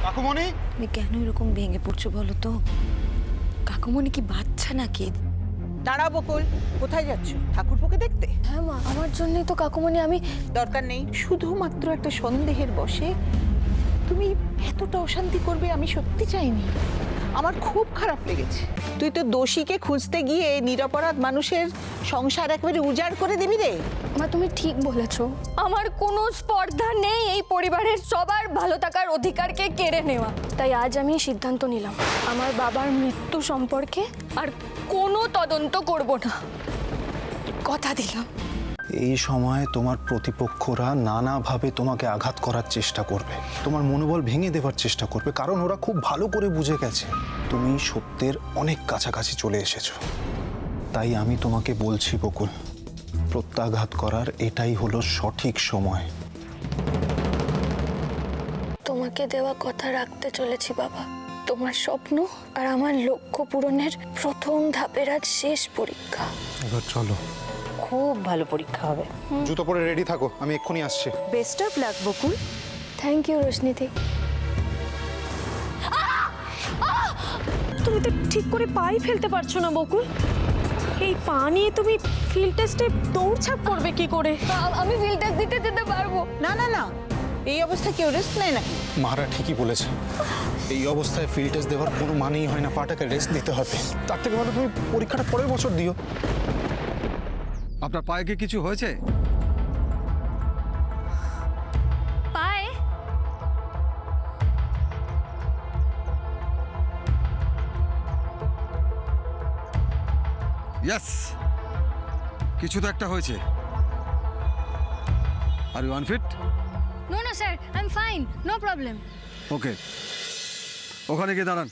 কাকুমণি, তুমি কেন এরকম ভেঙে পড়ছো বলো তো? কাকুমণি কি বাচ্চা নাকি? দাঁড়াও বকুল, কোথায় যাচ্ছ? ঠাকুরপোকে দেখতে? হ্যাঁ মা, আমার জন্যই তো কাকুমণি। আমি দরকার নেই, শুধুমাত্র একটা সন্দেহের বশে তুমি এতটা অশান্তি করবে আমি সত্যি চাইনি। আমার খুব খারাপ লেগেছে। তুই তো দোষীকে খুঁজতে গিয়ে নিরপরাধ মানুষের সংসার একেবারে উজাড় করে দিবি রে। মা, তুমি ঠিক বলেছো। আমার কোনো স্পর্ধা নেই এই পরিবারের সবার ভালো থাকার অধিকারকে কেড়ে নেওয়া। তাই আজ আমি সিদ্ধান্ত নিলাম, আমার বাবার মৃত্যু সম্পর্কে আর কোনো তদন্ত করব না। কথা দিলাম। এই সময় তোমার প্রতিপক্ষরা নানাভাবে তোমাকে আঘাত করার চেষ্টা করবে, তোমার মনোবল ভেঙে দেওয়ার চেষ্টা করবে, কারণ ওরা খুব ভালো করে বুঝে গেছে তুমি সত্যের অনেক কাছাকাছি চলে এসেছো। তাই আমি তোমাকে বলছি বকুল, প্রত্যাঘাত করার এটাই হলো সঠিক সময়। তোমাকে দেওয়া কথা রাখতে চলেছি বাবা। তোমার স্বপ্ন আর আমার লক্ষ্য পূরণের প্রথম ধাপের আজ শেষ পরীক্ষা। এবার চলো, খুব ভালো পরীক্ষা হবে। জুতো পরে রেডি থাকো, আমি এক্ষুনি আসছি। Best of luck Bakul. Thank you Roshniti. তুমি তো ঠিক করে পাই ফেলতে পারছো না বকুল। এই পা নিয়ে তুমি ফিল্ড টেস্টে দৌড়ঝাঁপ করবে কি করে? আমি ফিল্ড টেস্ট দিতে যেতে পারবো না না না, এই অবস্থায় কেউ রেস্ট নেয় নাকি? মারা ঠিকই বলেছে, এই অবস্থায় ফিল্ড টেস্ট দেওয়ার কোনো মানেই হয় না, পাটাকে রেস্ট দিতে হবে। তার থেকে ভালো তুমি পরীক্ষাটা পরের বছর দিও। আপনার পায়ে কি কিছু হয়েছে? পায়ে? ইয়েস, কিছু তো একটা হয়েছে। Are you unfit? No, no, sir. I'm fine. No problem. Okay, ওখানে গিয়ে দাঁড়ান।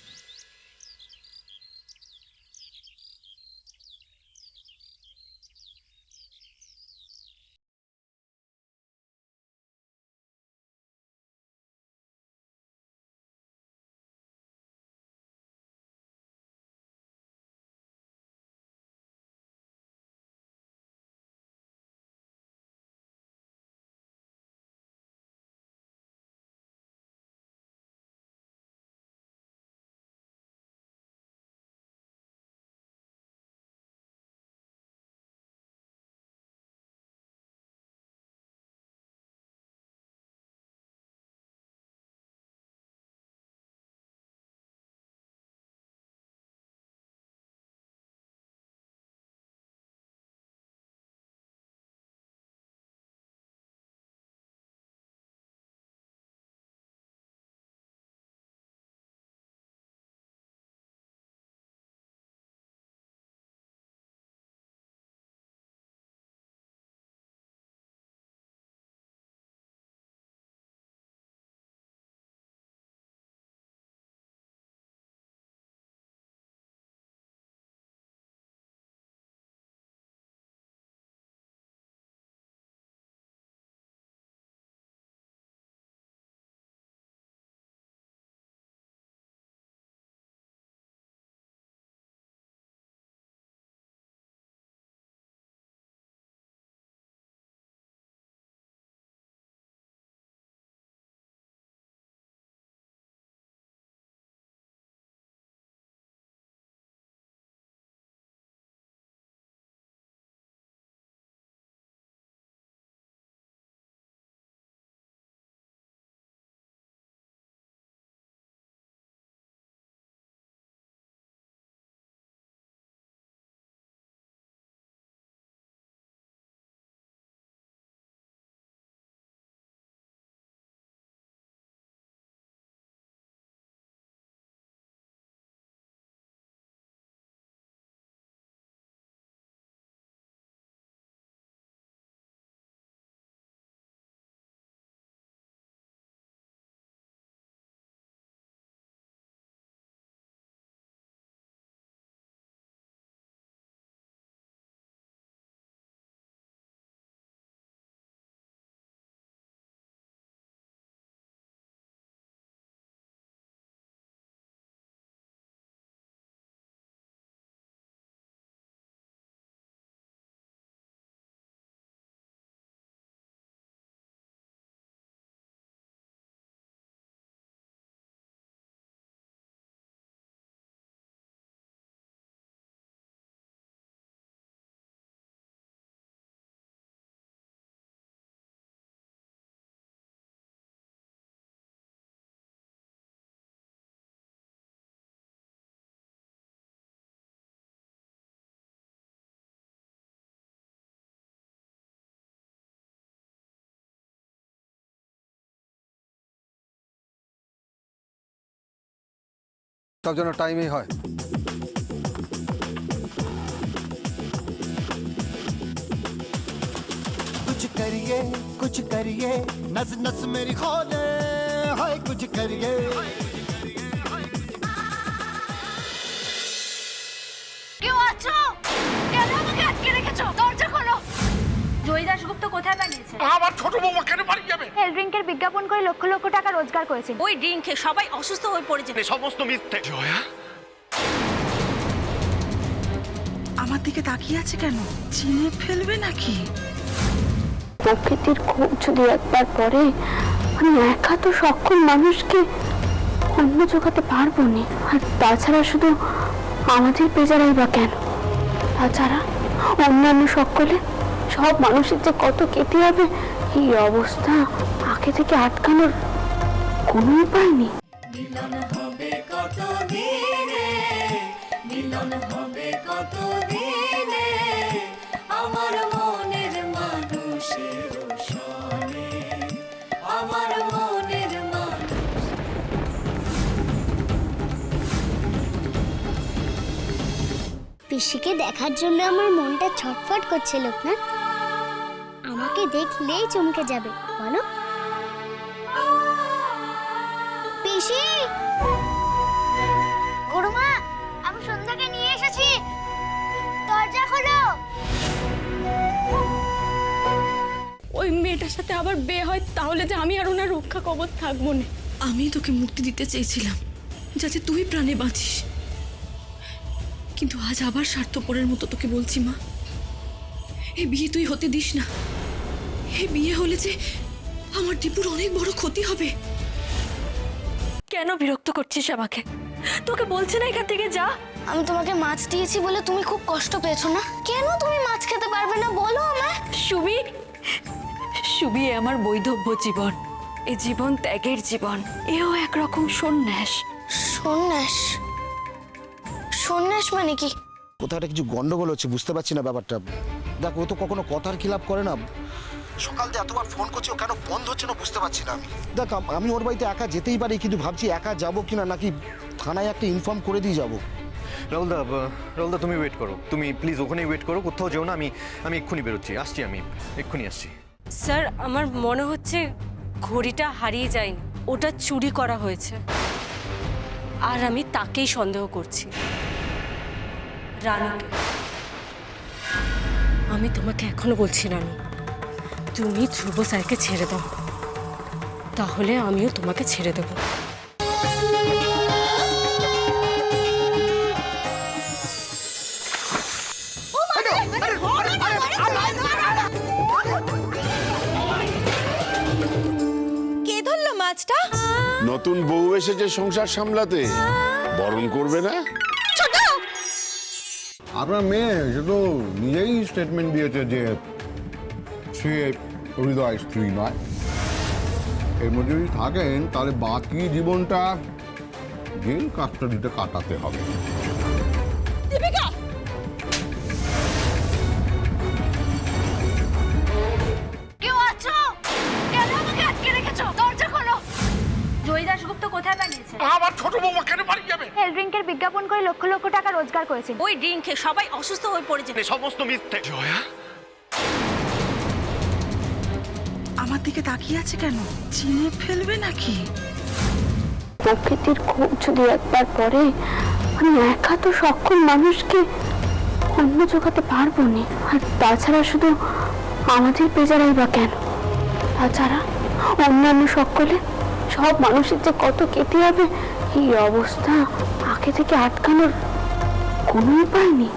সব যেন টাইমেই হয়। कुछ करिए नस नस मेरी खोले हाय कुछ करिए কেউ আছো? কেন আমাকে আটকে রেখেছো? দরজা খোলো। জয়ী দাশগুপ্ত কোথায় পালিয়েছে? আমার ছোট বৌমা কেন বাড়ি যাবে? হেল ড্রিঙ্কের বিজ্ঞাপন করে লক্ষ লক্ষ টাকা রোজগার করেছে। ওই ড্রিঙ্ক খেয়ে সবাই অসুস্থ হয়ে পড়েছে। সমস্ত মিথ্যে। জয়া আমার দিকে তাকিয়ে আছে কেন? চিনে ফেলবে নাকি? প্রকৃতির খুব যদি একবার পরে আমি একা তো সক্ষম মানুষকে অন্ন জোগাতে পারবো না। আর তাছাড়া শুধু আমাদের বেচারাই বা কেন, তাছাড়া অন্যান্য সকলে সব মানুষের যে কত কেটে যাবে এই অবস্থা আগে থেকে আটকানোর কোনো উপায় নেই। পিসিকে দেখার জন্য আমার মনটা ছটফট করছে লোকনাথ। আমাকে দেখলেই চমকে যাবে, বলো পিসি। গুরুমা, আমি সন্ধ্যাকে নিয়ে এসেছি, দরজা খোলো। ওই মেয়েটার সাথে আবার বিয়ে হয় তাহলে যে আমি আর ওনার রক্ষা কবচ থাকবো না। আমি তোকে মুক্তি দিতে চেয়েছিলাম যাতে তুই প্রাণে বাঁচিস, কিন্তু আজ আবার স্বার্থপরের মতো তোকে বলছি মা, এই বিয়ে তুই হতে দিস না। এই বিয়ে হলে যে আমার দীপুর অনেক বড় ক্ষতি হবে। কেন বিরক্ত করছিস আমাকে? তোকে বলছি না এখান থেকে যা। আমি তোমাকে মাছ দিয়েছি বলে তুমি খুব কষ্ট পেয়েছো না? কেন তুমি মাছ খেতে পারবে না বলো আমায়। সুবি, সুবি এ আমার বৈধব্য জীবন, এ জীবন ত্যাগের জীবন, এও একরকম সন্ন্যাস। সন্ন্যাস? সন্ন্যাস মানে কি? কোথাও একটা কিছু গন্ডগোল হচ্ছে, বুঝতে পারছি না ব্যাপারটা। দেখ, ও তো কখনো কথার খিলাপ করে না। সকাল থেকে এতবার ফোন করছি, ও কেন বন্ধ হচ্ছে না বুঝতে পারছি না আমি। দেখ, আমি ওর বাড়িতে একা যেতেই পারি, কিন্তু ভাবছি একা যাবো কিনা, নাকি থানায় একটা ইনফর্ম করে দিয়ে যাবো। রাহুলদা তুমি ওয়েট করো, তুমি প্লিজ ওখানেই ওয়েট করো, কোথাও যেও না। আমি এক্ষুনি বেরোচ্ছি, আসছি, আমি এক্ষুনি আসছি। স্যার, আমার মনে হচ্ছে ঘড়িটা হারিয়ে যায়নি, ওটা চুরি করা হয়েছে। আর আমি তাকেই সন্দেহ করছি, রানুকে। আমি তোমাকে এখনো বলছি রানু, তুমি ধ্রুব স্যারকে ছেড়ে দাও, তাহলে আমিও তোমাকে ছেড়ে দেবো। কে ধরলো মাছটা? নতুন বউ এসেছে সংসার সামলাতে, বরণ করবে না? আপনার মেয়ে সে তো নিজেই স্টেটমেন্ট দিয়েছে যে সে হৃদয় স্ত্রী নয়। এর মধ্যে যদি থাকেন তাহলে বাকি জীবনটা জেল কাস্টাডিতে কাটাতে হবে। কেউ আছো? কেন আমাকে আটকে রেখেছো? দরজা খোলো। জয়ী দাশগুপ্ত কোথায় পালিয়েছে? আমার ছোট বৌমা কেন বাড়ি যাবে? হেল ড্রিঙ্কের বিজ্ঞাপন করে লক্ষ লক্ষ টাকা রোজগার করেছে। ওই ড্রিঙ্ক খেয়ে সবাই অসুস্থ হয়ে পড়েছে। সমস্ত মিথ্যে। জয়া আমার দিকে তাকিয়ে আছে কেন? চিনে ফেলবে নাকি? প্রকৃতির খুব যদি একবার পরে আমি একা তো সক্ষম মানুষকে অন্ন জোগাতে পারবো না। আর তাছাড়া শুধু আমাদের বেচারাই বা কেন, তাছাড়া অন্যান্য সকলে সব মানুষের যে কত কেটে যাবে এই অবস্থা আগে থেকে আটকানোর কোনো উপায় নেই।